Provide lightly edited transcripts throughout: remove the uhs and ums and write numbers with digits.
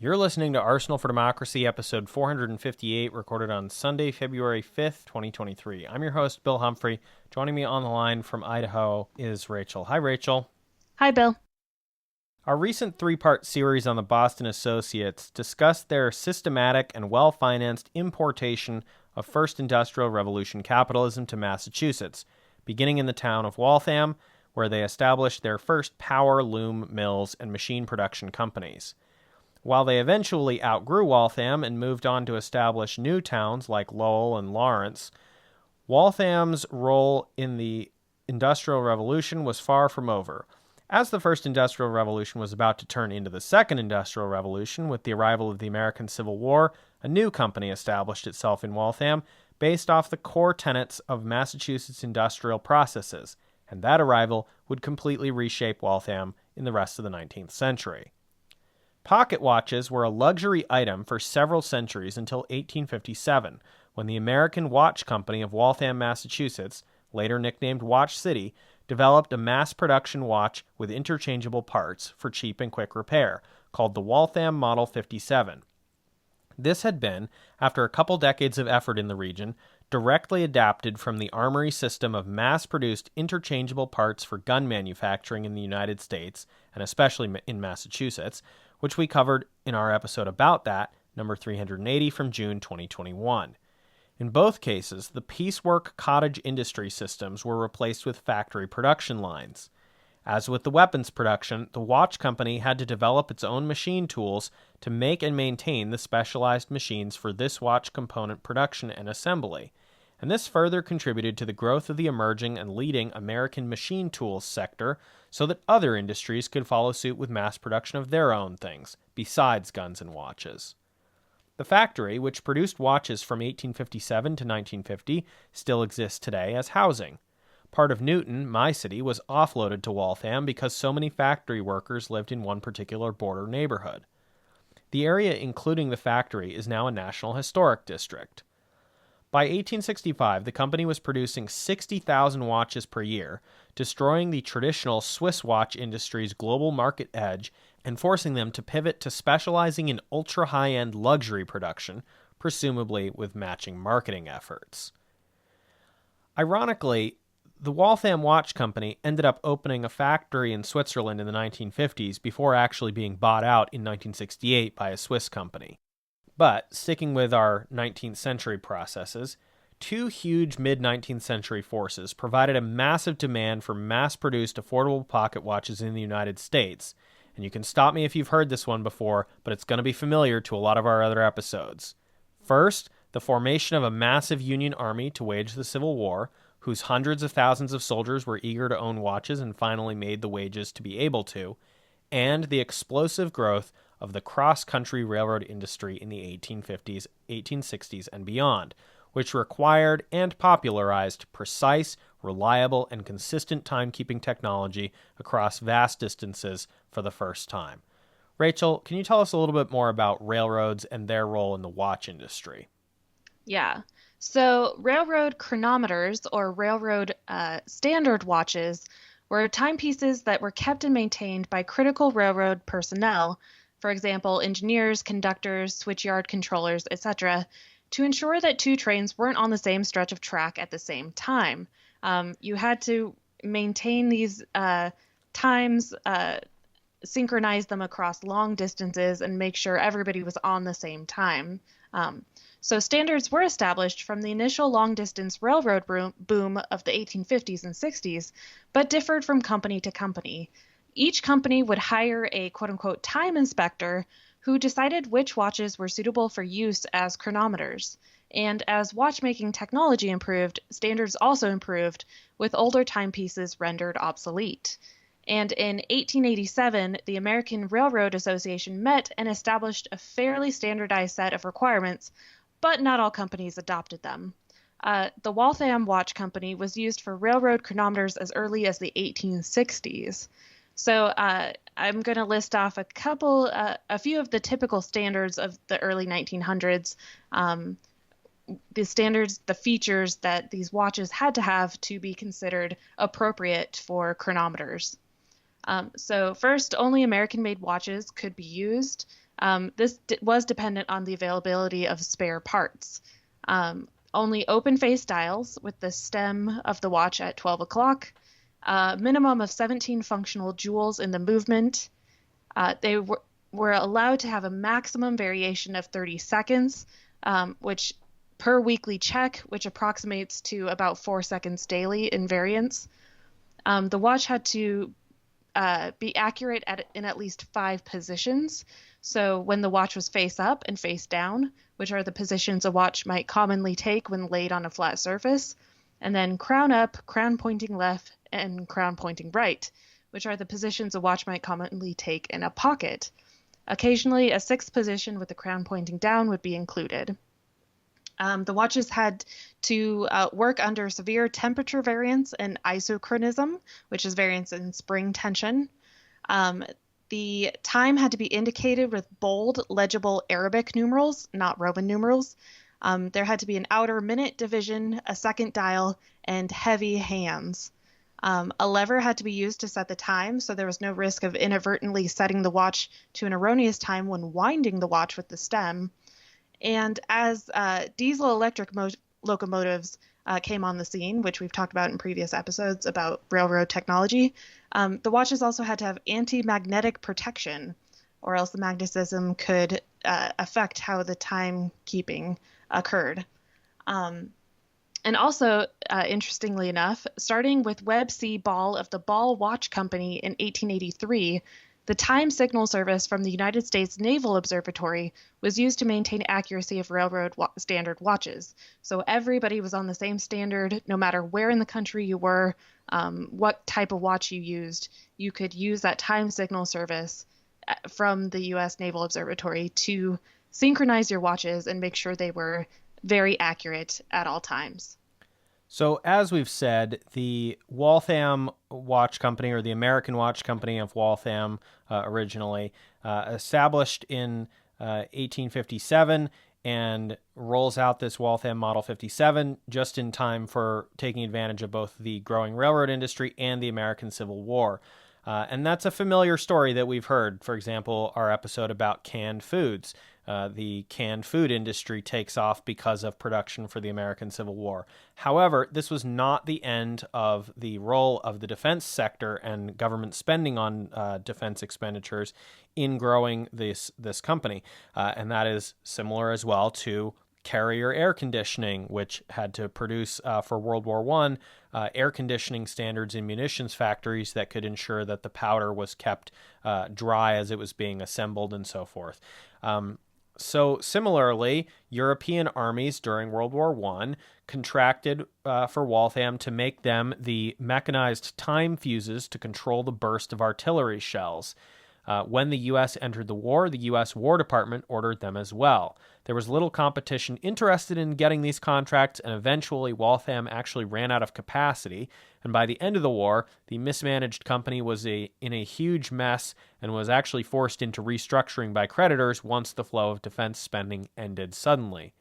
You're listening to Arsenal for Democracy, episode 458, recorded on Sunday, February 5th, 2023. I'm your host, Bill Humphrey. Joining me on the line from Idaho is Rachel. Hi, Rachel. Hi, Bill. Our recent three-part series on the Boston Associates discussed their systematic and well-financed importation of first industrial revolution capitalism to Massachusetts, beginning in the town of Waltham, where they established their first power loom mills and machine production companies. While they eventually outgrew Waltham and moved on to establish new towns like Lowell and Lawrence, Waltham's role in the Industrial Revolution was far from over. As the First Industrial Revolution was about to turn into the Second Industrial Revolution with the arrival of the American Civil War, a new company established itself in Waltham based off the core tenets of Massachusetts industrial processes, and that arrival would completely reshape Waltham in the rest of the 19th century. Pocket watches were a luxury item for several centuries until 1857, when the American Watch Company of Waltham, Massachusetts, later nicknamed Watch City, developed a mass-production watch with interchangeable parts for cheap and quick repair, called the Waltham Model 57. This had been, after a couple decades of effort in the region, directly adapted from the armory system of mass-produced interchangeable parts for gun manufacturing in the United States, and especially in Massachusetts, which we covered in our episode about that, number 380 from June 2021. In both cases, the piecework cottage industry systems were replaced with factory production lines. As with the weapons production, the watch company had to develop its own machine tools to make and maintain the specialized machines for this watch component production and assembly, and this further contributed to the growth of the emerging and leading American machine tools sector so that other industries could follow suit with mass production of their own things, besides guns and watches. The factory, which produced watches from 1857 to 1950, still exists today as housing. Part of Newton, my city, was offloaded to Waltham because so many factory workers lived in one particular border neighborhood. The area including the factory is now a National Historic District. By 1865, the company was producing 60,000 watches per year, destroying the traditional Swiss watch industry's global market edge and forcing them to pivot to specializing in ultra-high-end luxury production, presumably with matching marketing efforts. Ironically, the Waltham Watch Company ended up opening a factory in Switzerland in the 1950s before actually being bought out in 1968 by a Swiss company. But, sticking with our 19th century processes, two huge mid-19th century forces provided a massive demand for mass-produced affordable pocket watches in the United States, and you can stop me if you've heard this one before, but it's going to be familiar to a lot of our other episodes. First, the formation of a massive Union army to wage the Civil War, whose hundreds of thousands of soldiers were eager to own watches and finally made the wages to be able to, and the explosive growth of the cross-country railroad industry in the 1850s, 1860s, and beyond, which required and popularized precise, reliable, and consistent timekeeping technology across vast distances for the first time. Rachel, can you tell us a little bit more about railroads and their role in the watch industry? Yeah. So railroad chronometers, or railroad standard watches, were timepieces that were kept and maintained by critical railroad personnel, for example, engineers, conductors, switchyard controllers, etc., to ensure that two trains weren't on the same stretch of track at the same time. You had to maintain these times, synchronize them across long distances, and make sure everybody was on the same time. So standards were established from the initial long-distance railroad boom of the 1850s and 60s, but differed from company to company. Each company would hire a quote-unquote time inspector who decided which watches were suitable for use as chronometers. And as watchmaking technology improved, standards also improved, with older timepieces rendered obsolete. And in 1887, the American Railroad Association met and established a fairly standardized set of requirements, but not all companies adopted them. The Waltham Watch Company was used for railroad chronometers as early as the 1860s. So I'm going to list off a few of the typical standards of the early 1900s, the standards, the features that these watches had to have to be considered appropriate for chronometers. So first, only American-made watches could be used. This was dependent on the availability of spare parts. Only open-face dials with the stem of the watch at 12 o'clock, a minimum of 17 functional jewels in the movement. They were allowed to have a maximum variation of 30 seconds, which per weekly check, which approximates to about 4 seconds daily in variance. The watch had to be accurate in at least 5 positions. So when the watch was face up and face down, which are the positions a watch might commonly take when laid on a flat surface, and then crown up, crown pointing left, and crown pointing right, which are the positions a watch might commonly take in a pocket. Occasionally, a 6th position with the crown pointing down would be included. The watches had to work under severe temperature variance and isochronism, which is variance in spring tension. The time had to be indicated with bold, legible Arabic numerals, not Roman numerals. There had to be an outer minute division, a second dial, and heavy hands. A lever had to be used to set the time, so there was no risk of inadvertently setting the watch to an erroneous time when winding the watch with the stem. And as diesel-electric locomotives came on the scene, which we've talked about in previous episodes about railroad technology, the watches also had to have anti-magnetic protection, or else the magnetism could affect how the timekeeping occurred. And also, interestingly enough, starting with Webb C. Ball of the Ball Watch Company in 1883, the time signal service from the United States Naval Observatory was used to maintain accuracy of railroad standard watches. So everybody was on the same standard, no matter where in the country you were, what type of watch you used. You could use that time signal service from the U.S. Naval Observatory to synchronize your watches and make sure they were very accurate at all times. So, as we've said, the Waltham Watch Company, or the American Watch Company of Waltham originally, established in 1857 and rolls out this Waltham Model 57 just in time for taking advantage of both the growing railroad industry and the American Civil War. And that's a familiar story that we've heard. For example, our episode about canned foods. The canned food industry takes off because of production for the American Civil War. However, this was not the end of the role of the defense sector and government spending on defense expenditures in growing this company. And that is similar as well to carrier air conditioning, which had to produce for World War I air conditioning standards in munitions factories that could ensure that the powder was kept dry as it was being assembled and so forth. So similarly, European armies during World War I contracted for Waltham to make them the mechanized time fuses to control the burst of artillery shells. When the U.S. entered the war, the U.S. War Department ordered them as well. There was little competition interested in getting these contracts, and eventually Waltham actually ran out of capacity, and by the end of the war, the mismanaged company was in a huge mess and was actually forced into restructuring by creditors once the flow of defense spending ended suddenly.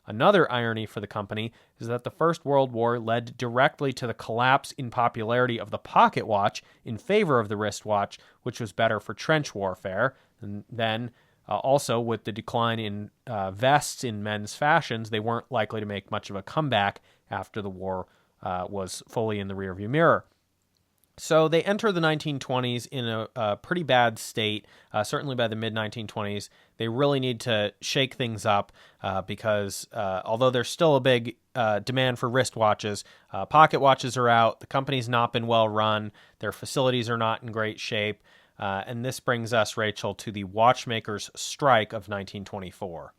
Another irony for the company is that the First World War led directly to the collapse in popularity of the pocket watch in favor of the wristwatch, which was better for trench warfare. And then, also with the decline in vests in men's fashions, they weren't likely to make much of a comeback after the war was fully in the rearview mirror. So they enter the 1920s in a pretty bad state. Certainly by the mid-1920s, they really need to shake things up because although there's still a big demand for wristwatches, pocket watches are out. The company's not been well run. Their facilities are not in great shape. And this brings us, Rachel, to the watchmakers' strike of 1924.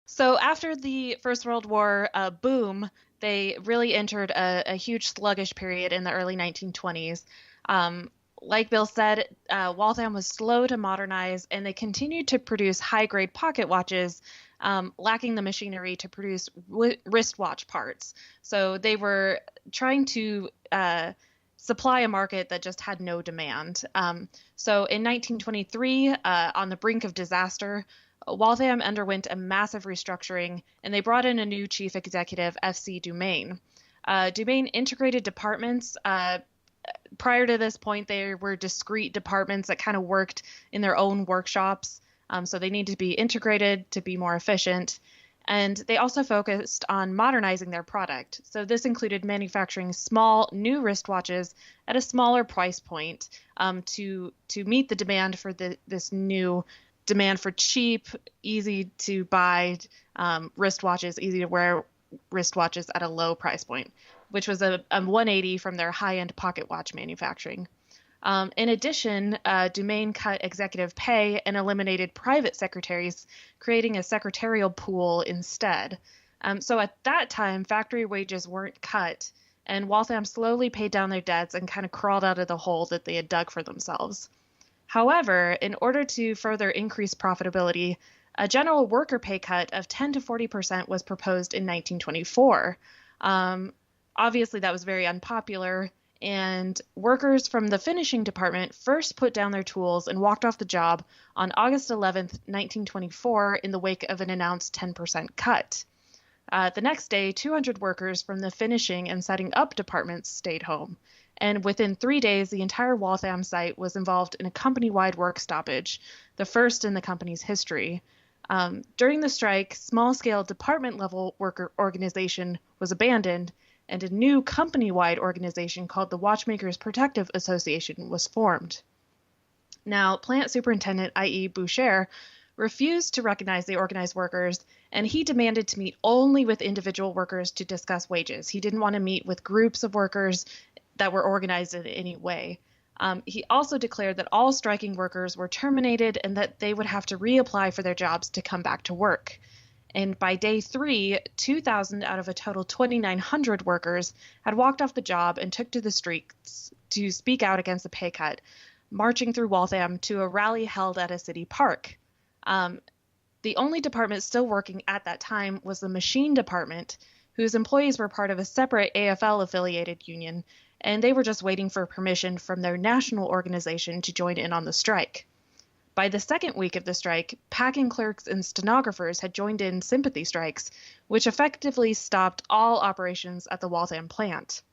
So after the First World War boom, they really entered a huge sluggish period in the early 1920s. Like Bill said, Waltham was slow to modernize, and they continued to produce high-grade pocket watches, lacking the machinery to produce wristwatch parts. So they were trying to supply a market that just had no demand. So in 1923, on the brink of disaster, Waltham underwent a massive restructuring, and they brought in a new chief executive, F.C. Dumaine. Dumaine integrated departments. Prior to this point, there were discrete departments that kind of worked in their own workshops. So they need to be integrated to be more efficient. And they also focused on modernizing their product. So this included manufacturing small, new wristwatches at a smaller price point to meet the demand for this new demand for cheap, easy to buy wristwatches, easy to wear wristwatches at a low price point, which was a 180 from their high-end pocket watch manufacturing. In addition, Domain cut executive pay and eliminated private secretaries, creating a secretarial pool instead. So at that time, factory wages weren't cut, and Waltham slowly paid down their debts and kind of crawled out of the hole that they had dug for themselves. However, in order to further increase profitability, a general worker pay cut of 10 to 40% was proposed in 1924. Obviously, that was very unpopular, and workers from the finishing department first put down their tools and walked off the job on August 11th, 1924, in the wake of an announced 10% cut. The next day, 200 workers from the finishing and setting up departments stayed home, and within 3 days, the entire Waltham site was involved in a company-wide work stoppage, the first in the company's history. During the strike, small-scale department-level worker organization was abandoned, and a new company-wide organization called the Watchmakers Protective Association was formed. Now, plant superintendent I.E. Boucher refused to recognize the organized workers, and he demanded to meet only with individual workers to discuss wages. He didn't want to meet with groups of workers that were organized in any way. He also declared that all striking workers were terminated and that they would have to reapply for their jobs to come back to work. And by day 3, 2,000 out of a total 2,900 workers had walked off the job and took to the streets to speak out against the pay cut, marching through Waltham to a rally held at a city park. The only department still working at that time was the machine department, whose employees were part of a separate AFL-affiliated union, and they were just waiting for permission from their national organization to join in on the strike. By the second week of the strike, packing clerks and stenographers had joined in sympathy strikes, which effectively stopped all operations at the Waltham plant.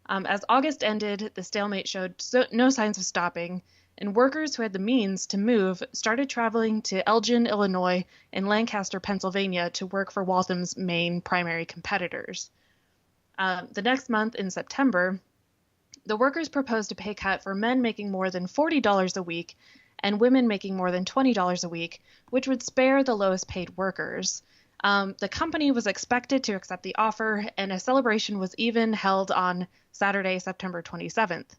As August ended, the stalemate showed no signs of stopping, and workers who had the means to move started traveling to Elgin, Illinois, and Lancaster, Pennsylvania to work for Waltham's main primary competitors. The next month, in September, the workers proposed a pay cut for men making more than $40 a week and women making more than $20 a week, which would spare the lowest paid workers. The company was expected to accept the offer, and a celebration was even held on Saturday, September 27th.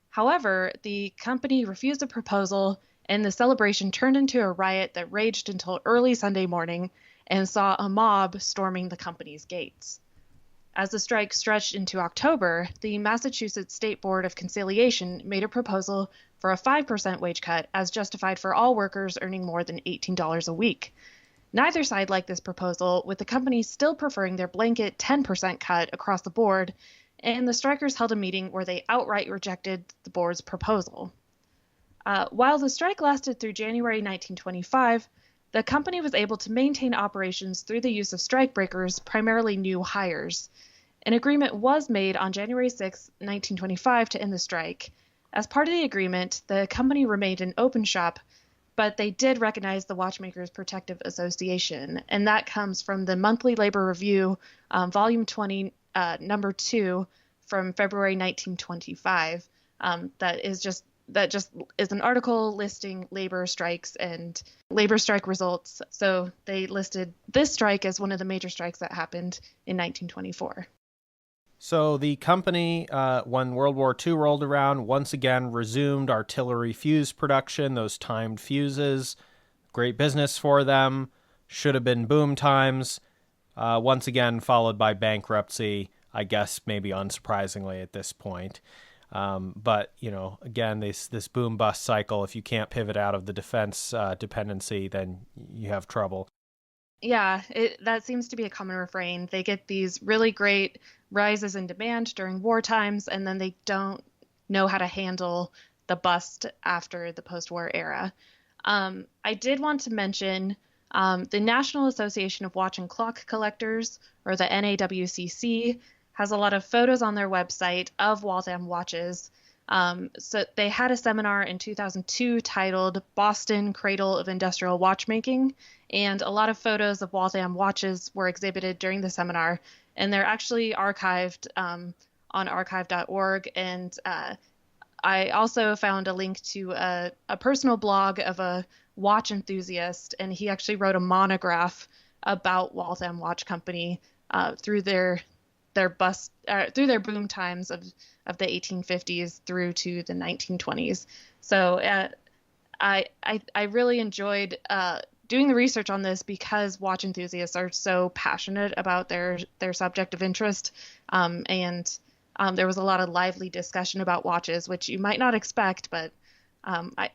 However, the company refused the proposal, and the celebration turned into a riot that raged until early Sunday morning and saw a mob storming the company's gates. As the strike stretched into October, the Massachusetts State Board of Conciliation made a proposal for a 5% wage cut as justified for all workers earning more than $18 a week. Neither side liked this proposal, with the company still preferring their blanket 10% cut across the board, and the strikers held a meeting where they outright rejected the board's proposal. While the strike lasted through January 1925, the company was able to maintain operations through the use of strikebreakers, primarily new hires. An agreement was made on January 6, 1925 to end the strike. As part of the agreement, the company remained an open shop, but they did recognize the Watchmakers Protective Association, and that comes from the Monthly Labor Review, Volume 20, Number 2, from February 1925. That just is an article listing labor strikes and labor strike results. So they listed this strike as one of the major strikes that happened in 1924. So the company, when World War II rolled around, once again resumed artillery fuse production, those timed fuses. Great business for them. Should have been boom times. Once again, followed by bankruptcy, I guess maybe unsurprisingly at this point. But, again, this boom bust cycle, if you can't pivot out of the defense dependency, then you have trouble. Yeah, that seems to be a common refrain. They get these really great rises in demand during war times, and then they don't know how to handle the bust after the post-war era. I did want to mention the National Association of Watch and Clock Collectors, or the NAWCC, has a lot of photos on their website of Waltham watches. So they had a seminar in 2002 titled Boston Cradle of Industrial Watchmaking, and a lot of photos of Waltham watches were exhibited during the seminar, and they're actually archived on archive.org. And I also found a link to a personal blog of a watch enthusiast, and he actually wrote a monograph about Waltham Watch Company through through their boom times of the 1850s through to the 1920s. So I really enjoyed doing the research on this because watch enthusiasts are so passionate about their subject of interest, and there was a lot of lively discussion about watches, which you might not expect, but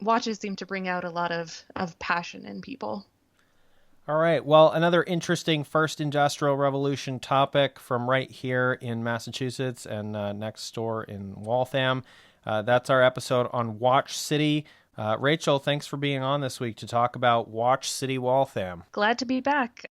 watches seem to bring out a lot of passion in people. All right. Well, another interesting first industrial revolution topic from right here in Massachusetts and next door in Waltham. That's our episode on Watch City. Rachel, thanks for being on this week to talk about Watch City Waltham. Glad to be back.